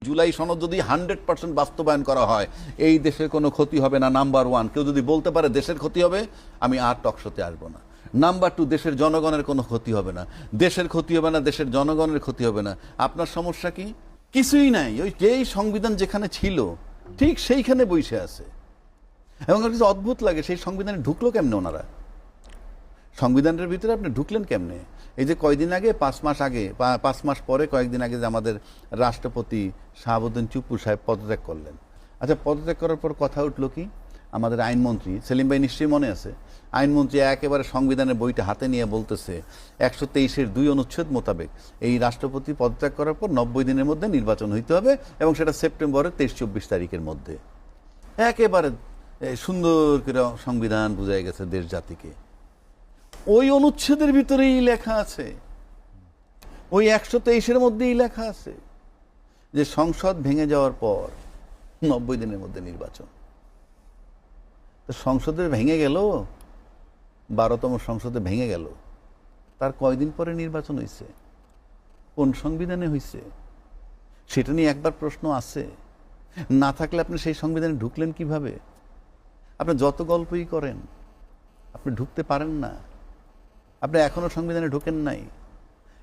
জুলাই সনদ যদি 100% বাস্তবায়ন করা হয় এই দেশের কোনো ক্ষতি হবে না, নাম্বার 1। কেউ যদি বলতে পারে দেশের ক্ষতি হবে, আমি আর টকশোতে আসবো না। নাম্বার 2, দেশের জনগণের কোনো ক্ষতি হবে না, দেশের ক্ষতি হবে না, দেশের জনগণের ক্ষতি হবে না। আপনার সমস্যা কি? কিছুই নাই। ওই যেই সংবিধান যেখানে ছিল ঠিক সেইখানে বসে আছে। এবং আমার কিছু অদ্ভুত লাগে, সেই সংবিধানে ঢুকলো কেমনে ওনারা? সংবিধানের ভিতরে আপনি ঢুকলেন কেমনে? এই যে কয়দিন আগে, 5 মাস আগে, 5 মাস পরে কয়েকদিন আগে যে আমাদের রাষ্ট্রপতি শাহাবুদ্দিন চুপ্পু সাহেব পদত্যাগ করলেন। আচ্ছা, পদত্যাগ করার পর কথা উঠলো কি? আমাদের আইনমন্ত্রী সেলিম ভাই নিশ্চয়ই মনে আছে, আইনমন্ত্রী একেবারে সংবিধানের বইটা হাতে নিয়ে বলতেছে 123-এর 2 অনুচ্ছেদ মোতাবেক এই রাষ্ট্রপতি পদত্যাগ করার পর 90 দিনের মধ্যে নির্বাচন হইতে হবে এবং সেটা সেপ্টেম্বরের 23-24 তারিখের মধ্যে। একেবারে সুন্দর করে সংবিধান বুঝাই গেছে দেশ জাতিকে। ওই অনুচ্ছেদের ভিতরেই লেখা আছে, ওই 123-এর মধ্যেই লেখা আছে যে সংসদ ভেঙে যাওয়ার পর 90 দিনের মধ্যে নির্বাচন। তো সংসদের ভেঙে গেল, 12তম সংসদে ভেঙে গেল, তার কয়দিন পরে নির্বাচন হয়েছে? কোন সংবিধানে হয়েছে? সেটা নিয়ে একবার প্রশ্ন আছে। না থাকলে আপনি সেই সংবিধানে ঢুকলেন কিভাবে? আপনি যত গল্পই করেন, আপনি ঢুকতে পারেন না। আপনি এখনো সংবিধানে ঢোকেন নাই।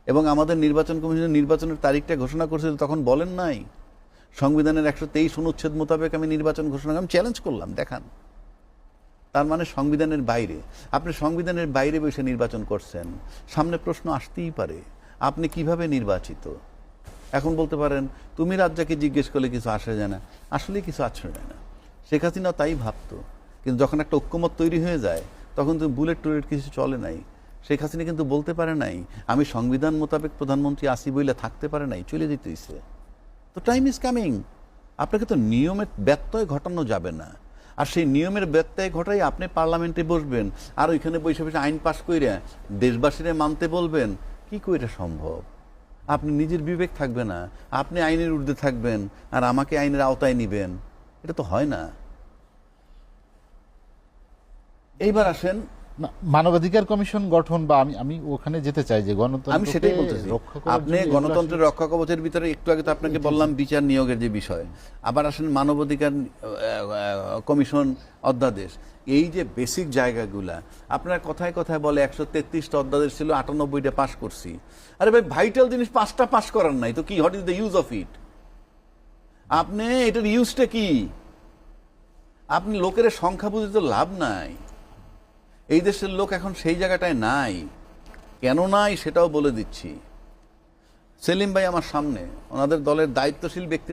এবং আমাদের নির্বাচন কমিশন নির্বাচনের তারিখটা ঘোষণা করেছিল, তখন বলেন নাই সংবিধানের 123 অনুচ্ছেদ মোতাবেক আমি নির্বাচন ঘোষণা, আমি চ্যালেঞ্জ করলাম, দেখান। তার মানে সংবিধানের বাইরে। আপনি সংবিধানের বাইরে বসে নির্বাচন করছেন, সামনে প্রশ্ন আসতেই পারে আপনি কিভাবে নির্বাচিত। এখন বলতে পারেন তুমি রাজ্জাকে জিজ্ঞেস করলে কিছু আসে যায় না। আসলে কিছু আসে যায় না। শেখ হাসিনা তাই ভাবতো, কিন্তু যখন একটা ঐক্যমত তৈরি হয়ে যায় তখন তো বুলেট টুলেট কিছু চলে নাই। শেখ হাসিনা কিন্তু বলতে পারে নাই আমি সংবিধান মোতাবেক প্রধানমন্ত্রী আসি বইলে থাকতে পারে নাই, চলে যেতে হইছে। তো টাইম ইজ কামিং। আপনাকে তো নিয়মের ব্যত্যয় ঘটানো যাবে না। আর সেই নিয়মের ব্যত্যয় ঘটাই আপনি পার্লামেন্টে বসবেন আর ওইখানে বসে বসে আইন পাশ করে দেশবাসীরা মানতে বলবেন, কি করে সম্ভব? আপনি নিজের বিবেক থাকবে না, আপনি আইনের ঊর্ধ্বে থাকবেন আর আমাকে আইনের আওতায় নিবেন, এটা তো হয় না। এইবার আসেন মানবাধিকার কমিশন গঠন, বা আমি ওখানে যেতে চাই যে গণতন্ত্র, আমি সেটাই বলতেছি। আপনি গণতন্ত্রের রক্ষা কবচের ভিতরে একটু আগে তো আপনাকে বললাম বিচার নিয়োগের যে বিষয়। আবার আসেন মানবাধিকার কমিশন অধ্যাদেশ, এই যে বেসিক জায়গাগুলা আপনার কথায় কথায় বলে 133টা অধ্যাদেশ ছিল, 98টা পাস করছি। আরে ভাই, ভাইটাল জিনিস 5টা পাস করার নাই তো কি? What is the use of it? আপনি এটার ইউজটা কি? আপনি লোকের সংখ্যা বুঝে তো লাভ নাই। এই দেশের লোক এখন সেই জায়গাটায় নাই। কেন নাই সেটাও বলে দিচ্ছি। সেলিম ভাই আমার সামনে, ওনাদের দলের দায়িত্বশীল ব্যক্তি